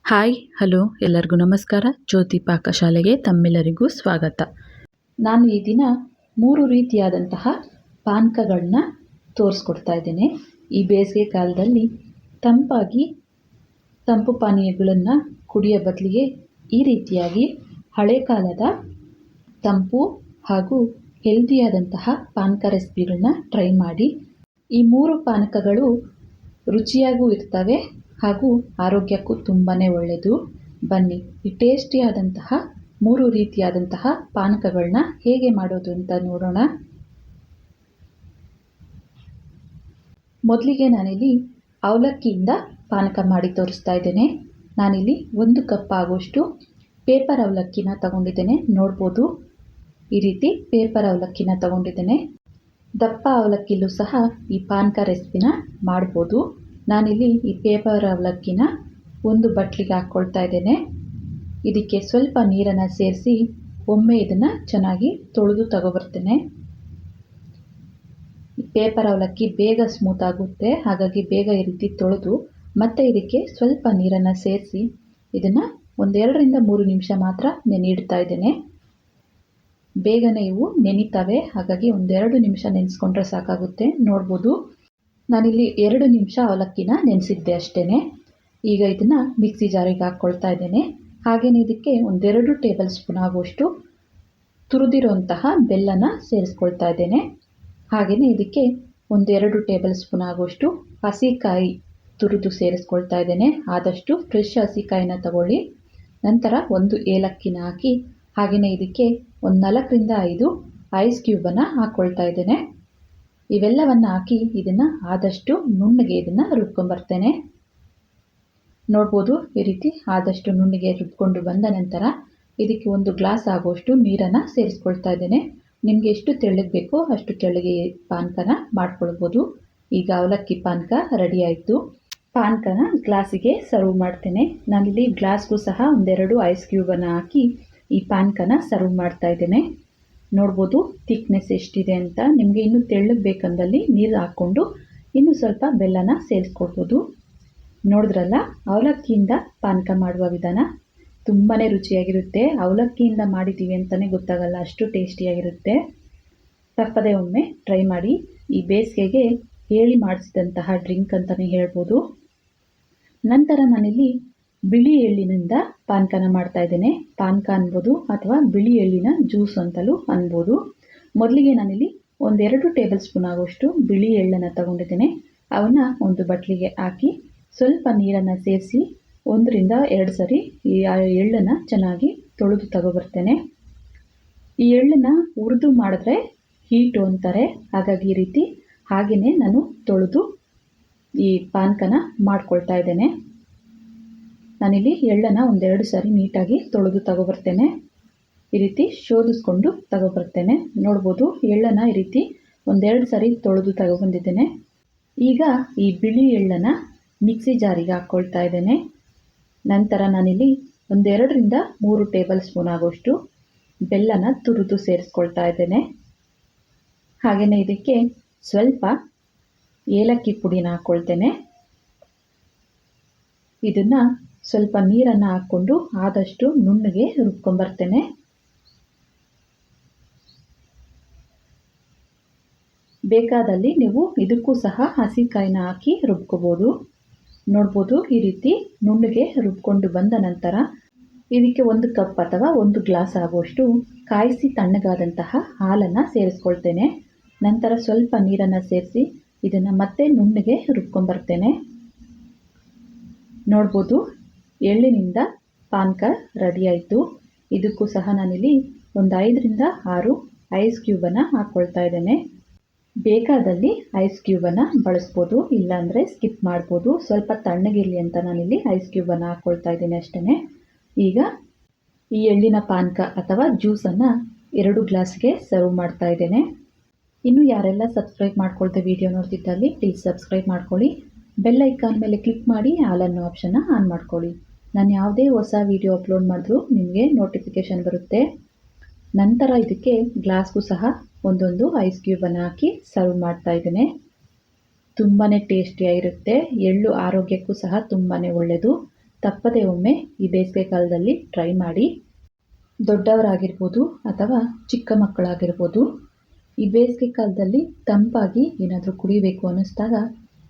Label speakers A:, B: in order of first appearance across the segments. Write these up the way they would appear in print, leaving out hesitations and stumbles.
A: Hi hello ಎಲ್ಲರಿಗೂ ನಮಸ್ಕಾರ. ಜ್ಯೋತಿ ಪಾಕಶಾಲೆಗೆ ತಮ್ಮೆಲ್ಲರಿಗೂ ಸ್ವಾಗತ. ನಾನು ಈ ದಿನ 3 ರೀತಿಯಾದಂತಹ ಪಾನಕಗಳನ್ನ ತೋರಿಸ್ಕೊಡ್ತಾ ಇದ್ದೇನೆ. ಈ ಬೇಸಿಗೆ ಕಾಲದಲ್ಲಿ ತಂಪು ಪಾನೀಯಗಳನ್ನು ಕುಡಿಯೋ ಬದಲಿಗೆ ಈ ರೀತಿಯಾಗಿ ಹಳೆ ಕಾಲದ ತಂಪು ಹಾಗೂ ಹೆಲ್ದಿಯಾದಂತಹ ಪಾನಕ ರೆಸಿಪಿಗಳನ್ನ ಟ್ರೈ ಮಾಡಿ. ಈ 3 ಪಾನಕಗಳು ರುಚಿಯಾಗೂ ಇರ್ತವೆ ಹಾಗೂ ಆರೋಗ್ಯಕ್ಕೂ ತುಂಬಾ ಒಳ್ಳೆಯದು. ಬನ್ನಿ ಈ ಟೇಸ್ಟಿಯಾದಂತಹ 3 ರೀತಿಯಾದಂತಹ ಪಾನಕಗಳನ್ನ ಹೇಗೆ ಮಾಡೋದು ಅಂತ ನೋಡೋಣ. ಮೊದಲಿಗೆ ನಾನಿಲ್ಲಿ ಅವಲಕ್ಕಿಯಿಂದ ಪಾನಕ ಮಾಡಿ ತೋರಿಸ್ತಾ ಇದ್ದೇನೆ. ನಾನಿಲ್ಲಿ 1 ಕಪ್ ಆಗುವಷ್ಟು ಪೇಪರ್ ಅವಲಕ್ಕಿನ ತಗೊಂಡಿದ್ದೇನೆ. ನೋಡ್ಬೋದು, ಈ ರೀತಿ ಪೇಪರ್ ಅವಲಕ್ಕಿನ ತಗೊಂಡಿದ್ದೇನೆ. ದಪ್ಪ ಅವಲಕ್ಕಿಲೂ ಸಹ ಈ ಪಾನಕ ರೆಸಿಪಿನ ಮಾಡ್ಬೋದು. ನಾನಿಲ್ಲಿ ಈ ಪೇಪರ್ ಅವಲಕ್ಕಿನ ಒಂದು ಬಟ್ಲಿಗೆ ಹಾಕ್ಕೊಳ್ತಾ ಇದ್ದೇನೆ. ಇದಕ್ಕೆ ಸ್ವಲ್ಪ ನೀರನ್ನು ಸೇರಿಸಿ ಒಮ್ಮೆ ಇದನ್ನು ಚೆನ್ನಾಗಿ ತೊಳೆದು ತಗೊಬರ್ತೇನೆ. ಪೇಪರ್ ಅವಲಕ್ಕಿ ಬೇಗ ಸ್ಮೂತ್ ಆಗುತ್ತೆ, ಹಾಗಾಗಿ ಬೇಗ ಈ ರೀತಿ ತೊಳೆದು ಮತ್ತೆ ಇದಕ್ಕೆ ಸ್ವಲ್ಪ ನೀರನ್ನು ಸೇರಿಸಿ ಇದನ್ನು 1-2 ರಿಂದ 3 ನಿಮಿಷ ಮಾತ್ರ ನೆನೆಯಿಡ್ತಾ ಇದ್ದೇನೆ. ಬೇಗನೆ ಇವು ನೆನಿತವೆ, ಹಾಗಾಗಿ 1-2 ನಿಮಿಷ ನೆನೆಸ್ಕೊಂಡ್ರೆ ಸಾಕಾಗುತ್ತೆ. ನೋಡ್ಬೋದು, ನಾನಿಲ್ಲಿ 2 ನಿಮಿಷ ಅವಲಕ್ಕಿನ ನೆನೆಸಿದ್ದೆ ಅಷ್ಟೇ. ಈಗ ಇದನ್ನು ಮಿಕ್ಸಿ ಜಾರಿಗೆ ಹಾಕ್ಕೊಳ್ತಾ ಇದ್ದೇನೆ. ಹಾಗೆಯೇ ಇದಕ್ಕೆ 1-2 ಟೇಬಲ್ ಸ್ಪೂನ್ ಆಗುವಷ್ಟು ತುರಿದಿರುವಂತಹ ಬೆಲ್ಲನ ಸೇರಿಸ್ಕೊಳ್ತಾ ಇದ್ದೇನೆ. ಹಾಗೆಯೇ ಇದಕ್ಕೆ 1-2 ಟೇಬಲ್ ಸ್ಪೂನ್ ಆಗುವಷ್ಟು ಹಸಿಕಾಯಿ ತುರಿದು ಸೇರಿಸ್ಕೊಳ್ತಾ ಇದ್ದೇನೆ. ಆದಷ್ಟು ಫ್ರೆಶ್ ಹಸಿಕಾಯಿನ ತಗೊಳ್ಳಿ. ನಂತರ 1 ಏಲಕ್ಕಿನ ಹಾಕಿ ಹಾಗೆಯೇ ಇದಕ್ಕೆ 4 ರಿಂದ 5 ಐಸ್ ಕ್ಯೂಬನ್ನು ಹಾಕ್ಕೊಳ್ತಾ ಇದ್ದೇನೆ. ಇವೆಲ್ಲವನ್ನು ಹಾಕಿ ಇದನ್ನು ಆದಷ್ಟು ನುಣ್ಣಗೆ ಇದನ್ನು ರುಬ್ಕೊಂಬರ್ತೇನೆ. ನೋಡ್ಬೋದು, ಈ ರೀತಿ ಆದಷ್ಟು ನುಣ್ಣಗೆ ರುಬ್ಕೊಂಡು ಬಂದ ನಂತರ ಇದಕ್ಕೆ 1 ಗ್ಲಾಸ್ ಆಗುವಷ್ಟು ನೀರನ್ನು ಸೇರಿಸ್ಕೊಳ್ತಾ ಇದ್ದೇನೆ. ನಿಮಗೆ ಎಷ್ಟು ತೆಳ್ಳಗೆ ಬೇಕೋ ಅಷ್ಟು ತೆಳ್ಳಗೆ ಪಾನಕನ ಮಾಡ್ಕೊಳ್ಬೋದು. ಈಗ ಅವಲಕ್ಕಿ ಪಾನಕ ರೆಡಿ ಆಯಿತು. ಪಾನಕನ ಗ್ಲಾಸಿಗೆ ಸರ್ವ್ ಮಾಡ್ತೇನೆ. ನಾನಿಲ್ಲಿ ಗ್ಲಾಸ್ಗೂ ಸಹ 1-2 ಐಸ್ ಕ್ಯೂಬನ್ನು ಹಾಕಿ ಈ ಪಾನಕನ ಸರ್ವ್ ಮಾಡ್ತಾ ಇದ್ದೇನೆ. ನೋಡ್ಬೋದು ಥಿಕ್ನೆಸ್ ಎಷ್ಟಿದೆ ಅಂತ. ನಿಮಗೆ ಇನ್ನೂ ತೆಳ್ಳಗೆ ಬೇಕಂದಲ್ಲಿ ನೀರು ಹಾಕ್ಕೊಂಡು ಇನ್ನೂ ಸ್ವಲ್ಪ ಬೆಲ್ಲನ ಸೇರಿಸ್ಕೊಳ್ಬೋದು. ನೋಡಿದ್ರಲ್ಲ, ಅವಲಕ್ಕಿಯಿಂದ ಪಾನಕ ಮಾಡುವ ವಿಧಾನ ತುಂಬಾ ರುಚಿಯಾಗಿರುತ್ತೆ. ಅವಲಕ್ಕಿಯಿಂದ ಮಾಡಿದ್ದೀವಿ ಅಂತಲೇ ಗೊತ್ತಾಗಲ್ಲ, ಅಷ್ಟು ಟೇಸ್ಟಿಯಾಗಿರುತ್ತೆ. ತಪ್ಪದೆ ಒಮ್ಮೆ ಟ್ರೈ ಮಾಡಿ. ಈ ಬೇಸಿಗೆಗೆ ಹೇಳಿ ಮಾಡಿಸಿದಂತಹ ಡ್ರಿಂಕ್ ಅಂತಲೇ ಹೇಳ್ಬೋದು. ನಂತರ ನಾನಿಲ್ಲಿ ಬಿಳಿ ಎಳ್ಳಿನಿಂದ ಪಾನಕನ ಮಾಡ್ತಾ ಇದ್ದೇನೆ. ಪಾನಕ ಅನ್ಬೋದು ಅಥವಾ ಬಿಳಿ ಎಳ್ಳಿನ ಜ್ಯೂಸ್ ಅಂತಲೂ ಅನ್ಬೋದು. ಮೊದಲಿಗೆ ನಾನಿಲ್ಲಿ 1-2 ಟೇಬಲ್ ಸ್ಪೂನ್ ಆಗುವಷ್ಟು ಬಿಳಿ ಎಳ್ಳನ್ನು ತಗೊಂಡಿದ್ದೇನೆ. ಅವನ್ನ ಒಂದು ಬಟ್ಲಿಗೆ ಹಾಕಿ ಸ್ವಲ್ಪ ನೀರನ್ನು ಸೇರಿಸಿ 1 ರಿಂದ 2 ಸರಿ ಈ ಎಳ್ಳನ್ನು ಚೆನ್ನಾಗಿ ತೊಳೆದು ತಗೊಬರ್ತೇನೆ. ಈ ಎಳ್ಳನ್ನು ಹುರಿದು ಮಾಡಿದ್ರೆ ಹೀಟು ಅಂತಾರೆ, ಹಾಗಾಗಿ ಈ ರೀತಿ ಹಾಗೆಯೇ ನಾನು ತೊಳೆದು ಈ ಪಾನಕನ ಮಾಡ್ಕೊಳ್ತಾ ಇದ್ದೇನೆ. ನಾನಿಲ್ಲಿ ಎಳ್ಳನ್ನು 1-2 ಸಾರಿ ನೀಟಾಗಿ ತೊಳೆದು ತಗೊಬರ್ತೇನೆ. ಈ ರೀತಿ ಶೋಧಿಸ್ಕೊಂಡು ತಗೊಬರ್ತೇನೆ. ನೋಡ್ಬೋದು, ಎಳ್ಳನ್ನು ಈ ರೀತಿ 1-2 ಸಾರಿ ತೊಳೆದು ತಗೊಬಂದಿದ್ದೇನೆ. ಈಗ ಈ ಬಿಳಿ ಎಳ್ಳನ್ನು ಮಿಕ್ಸಿ ಜಾರಿಗೆ ಹಾಕ್ಕೊಳ್ತಾ ಇದ್ದೇನೆ. ನಂತರ ನಾನಿಲ್ಲಿ 1-2 ರಿಂದ 3 ಟೇಬಲ್ ಸ್ಪೂನ್ ಆಗುವಷ್ಟು ಬೆಲ್ಲನ ತುರಿದು ಸೇರಿಸ್ಕೊಳ್ತಾ ಇದ್ದೇನೆ. ಹಾಗೆಯೇ ಇದಕ್ಕೆ ಸ್ವಲ್ಪ ಏಲಕ್ಕಿ ಪುಡಿನ ಹಾಕ್ಕೊಳ್ತೇನೆ. ಇದನ್ನು ಸ್ವಲ್ಪ ನೀರನ್ನು ಹಾಕ್ಕೊಂಡು ಆದಷ್ಟು ನುಣ್ಣಗೆ ರುಬ್ಕೊಂಬರ್ತೇನೆ. ಬೇಕಾದಲ್ಲಿ ನೀವು ಇದಕ್ಕೂ ಸಹ ಹಸಿಕಾಯಿನ ಹಾಕಿ ರುಬ್ಕೋಬೋದು. ನೋಡ್ಬೋದು, ಈ ರೀತಿ ನುಣ್ಣಗೆ ರುಬ್ಕೊಂಡು ಬಂದ ನಂತರ ಇದಕ್ಕೆ 1 ಕಪ್ ಅಥವಾ 1 ಗ್ಲಾಸ್ ಆಗುವಷ್ಟು ಕಾಯಿಸಿ ತಣ್ಣಗಾದಂತಹ ಹಾಲನ್ನು ಸೇರಿಸ್ಕೊಳ್ತೇನೆ. ನಂತರ ಸ್ವಲ್ಪ ನೀರನ್ನು ಸೇರಿಸಿ ಇದನ್ನು ಮತ್ತೆ ನುಣ್ಣಗೆ ರುಬ್ಕೊಂಬರ್ತೇನೆ. ನೋಡ್ಬೋದು, ಎಳ್ಳಿನಿಂದ ಪಾನಕ ರೆಡಿ ಆಯಿತು. ಇದಕ್ಕೂ ಸಹ ನಾನಿಲ್ಲಿ 5 ರಿಂದ 6 ಐಸ್ ಕ್ಯೂಬನ್ನು ಹಾಕ್ಕೊಳ್ತಾ ಇದ್ದೇನೆ. ಬೇಕಾದಲ್ಲಿ ಐಸ್ ಕ್ಯೂಬನ್ನು ಬಳಸ್ಬೋದು, ಇಲ್ಲಾಂದರೆ ಸ್ಕಿಪ್ ಮಾಡ್ಬೋದು. ಸ್ವಲ್ಪ ತಣ್ಣಗಿರಲಿ ಅಂತ ನಾನಿಲ್ಲಿ ಐಸ್ ಕ್ಯೂಬನ್ನು ಹಾಕ್ಕೊಳ್ತಾ ಇದ್ದೇನೆ ಅಷ್ಟೇ. ಈಗ ಈ ಎಳ್ಳಿನ ಪಾನಕ ಅಥವಾ ಜ್ಯೂಸನ್ನು 2 ಗ್ಲಾಸ್ಗೆ ಸರ್ವ್ ಮಾಡ್ತಾ ಇದ್ದೇನೆ. ಇನ್ನು ಯಾರೆಲ್ಲ ಸಬ್ಸ್ಕ್ರೈಬ್ ಮಾಡ್ಕೊಳ್ತಾ ವಿಡಿಯೋ ನೋಡ್ತಿದ್ದಲ್ಲಿ ಪ್ಲೀಸ್ ಸಬ್ಸ್ಕ್ರೈಬ್ ಮಾಡ್ಕೊಳ್ಳಿ. ಬೆಲ್ ಐಕಾನ್ ಮೇಲೆ ಕ್ಲಿಕ್ ಮಾಡಿ ಆಲ್ ಅನ್ನೋ ಆಪ್ಷನ್ನ ಆನ್ ಮಾಡ್ಕೊಳ್ಳಿ. ನಾನು ಯಾವುದೇ ಹೊಸ ವಿಡಿಯೋ ಅಪ್ಲೋಡ್ ಮಾಡಿದ್ರೂ ನಿಮಗೆ ನೋಟಿಫಿಕೇಷನ್ ಬರುತ್ತೆ. ನಂತರ ಇದಕ್ಕೆ ಗ್ಲಾಸ್ಗೂ ಸಹ 1 ಐಸ್ ಕ್ಯೂಬನ್ನು ಹಾಕಿ ಸರ್ವ್ ಮಾಡ್ತಾ ಇದ್ದೇನೆ. ತುಂಬಾ ಟೇಸ್ಟಿಯಾಗಿರುತ್ತೆ. ಎಳ್ಳು ಆರೋಗ್ಯಕ್ಕೂ ಸಹ ತುಂಬಾ ಒಳ್ಳೆಯದು. ತಪ್ಪದೆ ಒಮ್ಮೆ ಈ ಬೇಸಿಗೆ ಕಾಲದಲ್ಲಿ ಟ್ರೈ ಮಾಡಿ. ದೊಡ್ಡವರಾಗಿರ್ಬೋದು ಅಥವಾ ಚಿಕ್ಕ ಮಕ್ಕಳಾಗಿರ್ಬೋದು, ಈ ಬೇಸಿಗೆ ಕಾಲದಲ್ಲಿ ತಂಪಾಗಿ ಏನಾದರೂ ಕುಡಿಬೇಕು ಅನ್ನಿಸ್ದಾಗ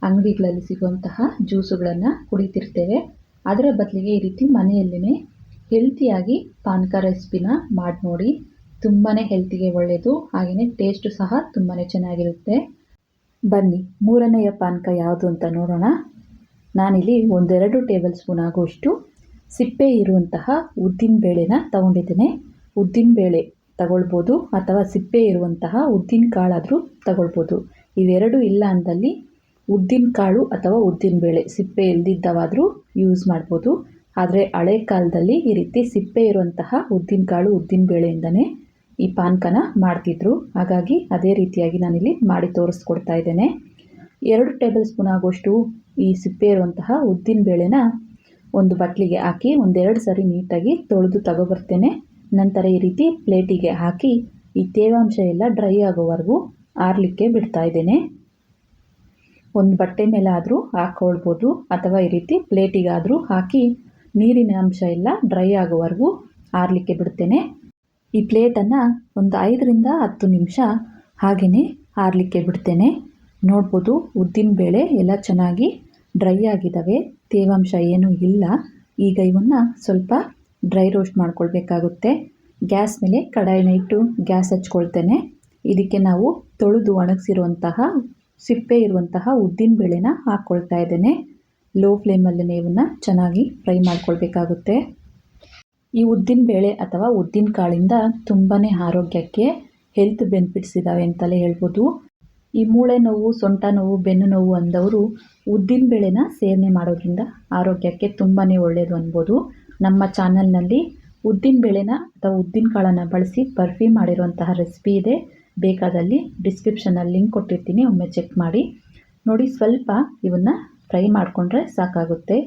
A: ಅಂಗಡಿಗಳಲ್ಲಿ ಸಿಗುವಂತಹ ಜ್ಯೂಸುಗಳನ್ನು ಕುಡಿತಿರ್ತೇವೆ. ಅದರ ಬದಲಿಗೆ ಈ ರೀತಿ ಮನೆಯಲ್ಲೇ ಹೆಲ್ತಿಯಾಗಿ ಪಾನಕ ರೆಸಿಪಿನ ಮಾಡಿ ನೋಡಿ. ತುಂಬಾ ಹೆಲ್ತಿಗೆ ಒಳ್ಳೆಯದು, ಹಾಗೆಯೇ ಟೇಸ್ಟು ಸಹ ತುಂಬಾ ಚೆನ್ನಾಗಿರುತ್ತೆ. ಬನ್ನಿ ಮೂರನೆಯ ಪಾನಕ ಯಾವುದು ಅಂತ ನೋಡೋಣ. ನಾನಿಲ್ಲಿ 1-2 ಟೇಬಲ್ ಸ್ಪೂನ್ ಆಗುವಷ್ಟು ಸಿಪ್ಪೆ ಇರುವಂತಹ ಉದ್ದಿನ ಬೇಳೆನ ತಗೊಂಡಿದ್ದೇನೆ. ಉದ್ದಿನ ಬೇಳೆ ತಗೊಳ್ಬೋದು ಅಥವಾ ಸಿಪ್ಪೆ ಇರುವಂತಹ ಉದ್ದಿನ ಕಾಳಾದರೂ ತಗೊಳ್ಬೋದು. ಇವೆರಡೂ ಇಲ್ಲ ಅಂದಲ್ಲಿ ಉದ್ದಿನ ಕಾಳು ಅಥವಾ ಉದ್ದಿನ ಬೇಳೆ ಸಿಪ್ಪೆ ಇಲ್ದಿದ್ದವಾದರೂ ಯೂಸ್ ಮಾಡ್ಬೋದು. ಆದರೆ ಹಳೆ ಕಾಲದಲ್ಲಿ ಈ ರೀತಿ ಸಿಪ್ಪೆ ಇರುವಂತಹ ಉದ್ದಿನ ಕಾಳು ಉದ್ದಿನ ಬೇಳೆಯಿಂದನೇ ಈ ಪಾನಕನ ಮಾಡ್ತಿದ್ರು. ಹಾಗಾಗಿ ಅದೇ ರೀತಿಯಾಗಿ ನಾನಿಲ್ಲಿ ಮಾಡಿ ತೋರಿಸ್ಕೊಡ್ತಾ ಇದ್ದೇನೆ. 2 ಟೇಬಲ್ ಸ್ಪೂನ್ ಆಗುವಷ್ಟು ಈ ಸಿಪ್ಪೆ ಇರುವಂತಹ ಉದ್ದಿನ ಬೇಳೆನ ಒಂದು ಬಟ್ಲಿಗೆ ಹಾಕಿ 1-2 ಸರಿ ನೀಟಾಗಿ ತೊಳೆದು ತಗೊಬರ್ತೇನೆ. ನಂತರ ಈ ರೀತಿ ಪ್ಲೇಟಿಗೆ ಹಾಕಿ ಈ ತೇವಾಂಶ ಎಲ್ಲ ಡ್ರೈ ಆಗೋವರೆಗೂ ಆರಲಿಕ್ಕೆ ಬಿಡ್ತಾ ಇದ್ದೇನೆ. ಒಂದು ಬಟ್ಟೆ ಮೇಲೆ ಆದರೂ ಹಾಕ್ಕೊಳ್ಬೋದು ಅಥವಾ ಈ ರೀತಿ ಪ್ಲೇಟಿಗಾದರೂ ಹಾಕಿ ನೀರಿನ ಅಂಶ ಎಲ್ಲ ಡ್ರೈ ಆಗೋವರೆಗೂ ಆರಲಿಕ್ಕೆ ಬಿಡ್ತೇನೆ. ಈ ಪ್ಲೇಟನ್ನು ಒಂದು 5-10 ನಿಮಿಷ ಹಾಗೆಯೇ ಆರಲಿಕ್ಕೆ ಬಿಡ್ತೇನೆ. ನೋಡ್ಬೋದು ಉದ್ದಿನ ಬೇಳೆ ಎಲ್ಲ ಚೆನ್ನಾಗಿ ಡ್ರೈ ಆಗಿದ್ದಾವೆ, ತೇವಾಂಶ ಏನೂ ಇಲ್ಲ. ಈಗ ಇವನ್ನು ಸ್ವಲ್ಪ ಡ್ರೈ ರೋಸ್ಟ್ ಮಾಡ್ಕೊಳ್ಬೇಕಾಗುತ್ತೆ. ಗ್ಯಾಸ್ ಮೇಲೆ ಕಡಾಯಿನ ಇಟ್ಟು ಗ್ಯಾಸ್ ಹಚ್ಕೊಳ್ತೇನೆ. ಇದಕ್ಕೆ ನಾವು ತೊಳೆದು ಒಣಗಿಸಿರುವಂತಹ ಸಿಪ್ಪೆ ಇರುವಂತಹ ಉದ್ದಿನ ಬೇಳೆನ ಹಾಕ್ಕೊಳ್ತಾ ಇದ್ದೇನೆ. ಲೋ ಫ್ಲೇಮಲ್ಲಿ ಇವನ್ನ ಚೆನ್ನಾಗಿ ಫ್ರೈ ಮಾಡ್ಕೊಳ್ಬೇಕಾಗುತ್ತೆ. ಈ ಉದ್ದಿನ ಬೇಳೆ ಅಥವಾ ಉದ್ದಿನ ಕಾಳಿಂದ ತುಂಬಾ ಆರೋಗ್ಯಕ್ಕೆ ಹೆಲ್ತ್ ಬೆನಿಫಿಟ್ಸ್ ಇದ್ದಾವೆ ಅಂತಲೇ ಹೇಳ್ಬೋದು. ಈ ಮೂಳೆ ನೋವು, ಸೊಂಟ ನೋವು, ಬೆನ್ನು ನೋವು ಅಂದವರು ಉದ್ದಿನ ಬೇಳೆನ ಸೇವನೆ ಮಾಡೋದ್ರಿಂದ ಆರೋಗ್ಯಕ್ಕೆ ತುಂಬಾ ಒಳ್ಳೆಯದು ಅನ್ಬೋದು. ನಮ್ಮ ಚಾನಲ್ನಲ್ಲಿ ಉದ್ದಿನ ಬೇಳೆನ ಅಥವಾ ಉದ್ದಿನ ಕಾಳನ್ನು ಬಳಸಿ ಬರ್ಫಿ ಮಾಡಿರುವಂತಹ ರೆಸಿಪಿ ಇದೆ. ಬೇಕಾದಲ್ಲಿ ಡಿಸ್ಕ್ರಿಪ್ಷನಲ್ಲಿ ಲಿಂಕ್ ಕೊಟ್ಟಿರ್ತೀನಿ, ಒಮ್ಮೆ ಚೆಕ್ ಮಾಡಿ ನೋಡಿ. ಸ್ವಲ್ಪ ಇವನ್ನ ಫ್ರೈ ಮಾಡಿಕೊಂಡ್ರೆ ಸಾಕಾಗುತ್ತೆ.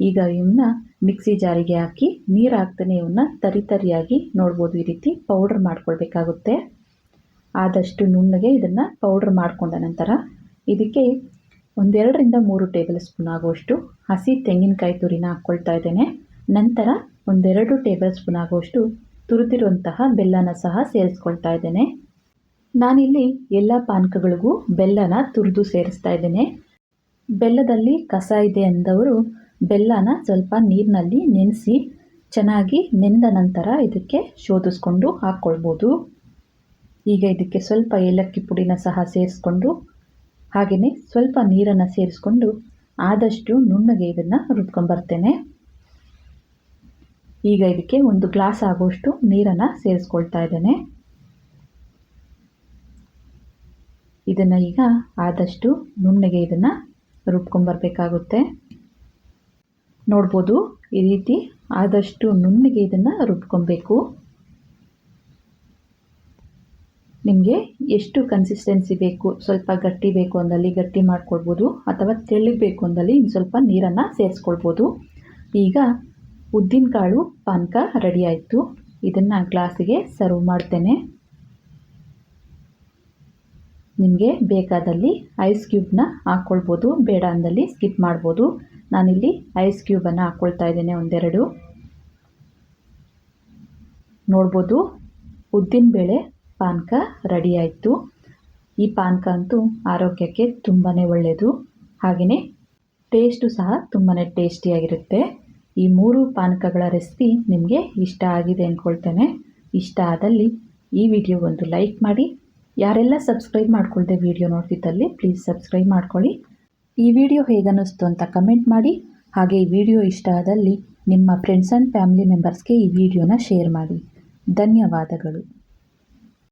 A: ಈಗ ಇವನ್ನ ಮಿಕ್ಸಿ ಜಾರಿಗೆ ಹಾಕಿ ನೀರು ಹಾಕ್ತಾನೆ ಇವನ್ನ ತರಿಯಾಗಿ ನೋಡ್ಬೋದು ಈ ರೀತಿ ಪೌಡ್ರ್ ಮಾಡ್ಕೊಳ್ಬೇಕಾಗುತ್ತೆ. ಆದಷ್ಟು ನುಣ್ಣಗೆ ಇದನ್ನು ಪೌಡ್ರ್ ಮಾಡಿಕೊಂಡ ನಂತರ ಇದಕ್ಕೆ 1-2-3 ಟೇಬಲ್ ಸ್ಪೂನ್ ಆಗುವಷ್ಟು ಹಸಿ ತೆಂಗಿನಕಾಯಿ ತುರಿನ ಹಾಕ್ಕೊಳ್ತಾ ಇದ್ದೇನೆ. ನಂತರ 1-2 ಟೇಬಲ್ ಸ್ಪೂನ್ ಆಗುವಷ್ಟು ತುರಿದಿರುವಂತಹ ಬೆಲ್ಲನ ಸಹ ಸೇರಿಸ್ಕೊಳ್ತಾ ಇದ್ದೇನೆ. ನಾನಿಲ್ಲಿ ಎಲ್ಲ ಪಾನಕಗಳಿಗೂ ಬೆಲ್ಲನ ತುರಿದು ಸೇರಿಸ್ತಾ ಇದ್ದೇನೆ. ಬೆಲ್ಲದಲ್ಲಿ ಕಸ ಇದೆ ಅಂದವರು ಬೆಲ್ಲನ ಸ್ವಲ್ಪ ನೀರಿನಲ್ಲಿ ನೆನೆಸಿ ಚೆನ್ನಾಗಿ ನೆಂದ ನಂತರ ಇದಕ್ಕೆ ಶೋಧಿಸ್ಕೊಂಡು ಹಾಕ್ಕೊಳ್ಬೋದು. ಈಗ ಇದಕ್ಕೆ ಸ್ವಲ್ಪ ಏಲಕ್ಕಿ ಪುಡಿನ ಸಹ ಸೇರಿಸ್ಕೊಂಡು ಹಾಗೆಯೇ ಸ್ವಲ್ಪ ನೀರನ್ನು ಸೇರಿಸ್ಕೊಂಡು ಆದಷ್ಟು ನುಣ್ಣಗೆ ಇದನ್ನು ರುಬ್ಕೊಂಬರ್ತೇನೆ. ಈಗ ಇದಕ್ಕೆ 1 ಗ್ಲಾಸ್ ಆಗುವಷ್ಟು ನೀರನ್ನು ಸೇರಿಸ್ಕೊಳ್ತಾ ಇದ್ದೇನೆ. ಇದನ್ನು ಈಗ ಆದಷ್ಟು ನುಣ್ಣಗೆ ಇದನ್ನು ರುಬ್ಕೊಂಬರ್ಬೇಕಾಗುತ್ತೆ. ನೋಡ್ಬೋದು ಈ ರೀತಿ ಆದಷ್ಟು ನುಣ್ಣಗೆ ಇದನ್ನು ರುಬ್ಕೊಬೇಕು. ನಿಮಗೆ ಎಷ್ಟು ಕನ್ಸಿಸ್ಟೆನ್ಸಿ ಬೇಕು, ಸ್ವಲ್ಪ ಗಟ್ಟಿ ಬೇಕು ಅಂದಲ್ಲಿ ಗಟ್ಟಿ ಮಾಡ್ಕೊಳ್ಬೋದು ಅಥವಾ ತೆಳ್ಳಗೆ ಅಂದಲ್ಲಿ ಇನ್ನು ಸ್ವಲ್ಪ ನೀರನ್ನು ಸೇರಿಸ್ಕೊಳ್ಬೋದು. ಈಗ ಉದ್ದಿನಕಾಳು ಪಾನಕ ರೆಡಿ ಆಯಿತು. ಇದನ್ನು ಗ್ಲಾಸಿಗೆ ಸರ್ವ್ ಮಾಡ್ತೇನೆ. ನಿಮಗೆ ಬೇಕಾದಲ್ಲಿ ಐಸ್ ಕ್ಯೂಬ್ನ ಹಾಕ್ಕೊಳ್ಬೋದು, ಬೇಡ ಅಂದಲ್ಲಿ ಸ್ಕಿಪ್ ಮಾಡ್ಬೋದು. ನಾನಿಲ್ಲಿ ಐಸ್ ಕ್ಯೂಬನ್ನು ಹಾಕ್ಕೊಳ್ತಾ ಇದ್ದೇನೆ 1-2. ನೋಡ್ಬೋದು ಉದ್ದಿನಬೇಳೆ ಪಾನಕ ರೆಡಿ ಆಯಿತು. ಈ ಪಾನಕ ಅಂತೂ ಆರೋಗ್ಯಕ್ಕೆ ತುಂಬಾ ಒಳ್ಳೆಯದು, ಹಾಗೆಯೇ ಟೇಸ್ಟು ಸಹ ತುಂಬಾ ಟೇಸ್ಟಿಯಾಗಿರುತ್ತೆ. ಈ 3 ಪಾನಕಗಳ ರೆಸಿಪಿ ನಿಮಗೆ ಇಷ್ಟ ಆಗಿದೆ ಅಂದ್ಕೊಳ್ತೇನೆ. ಇಷ್ಟ ಆದಲ್ಲಿ ಈ ವಿಡಿಯೋ ಒಂದು ಲೈಕ್ ಮಾಡಿ. ಯಾರೆಲ್ಲ ಸಬ್ಸ್ಕ್ರೈಬ್ ಮಾಡ್ಕೊಳ್ದೆ ವಿಡಿಯೋ ನೋಡ್ತಿದ್ದಲ್ಲಿ ಪ್ಲೀಸ್ ಸಬ್ಸ್ಕ್ರೈಬ್ ಮಾಡ್ಕೊಳ್ಳಿ. ಈ ವಿಡಿಯೋ ಹೇಗನ್ನಿಸ್ತು ಅಂತ ಕಮೆಂಟ್ ಮಾಡಿ. ಹಾಗೆ ಈ ವಿಡಿಯೋ ಇಷ್ಟ ಆದಲ್ಲಿ ನಿಮ್ಮ ಫ್ರೆಂಡ್ಸ್ ಆ್ಯಂಡ್ ಫ್ಯಾಮಿಲಿ ಮೆಂಬರ್ಸ್ಗೆ ಈ ವಿಡಿಯೋನ ಶೇರ್ ಮಾಡಿ. ಧನ್ಯವಾದಗಳು.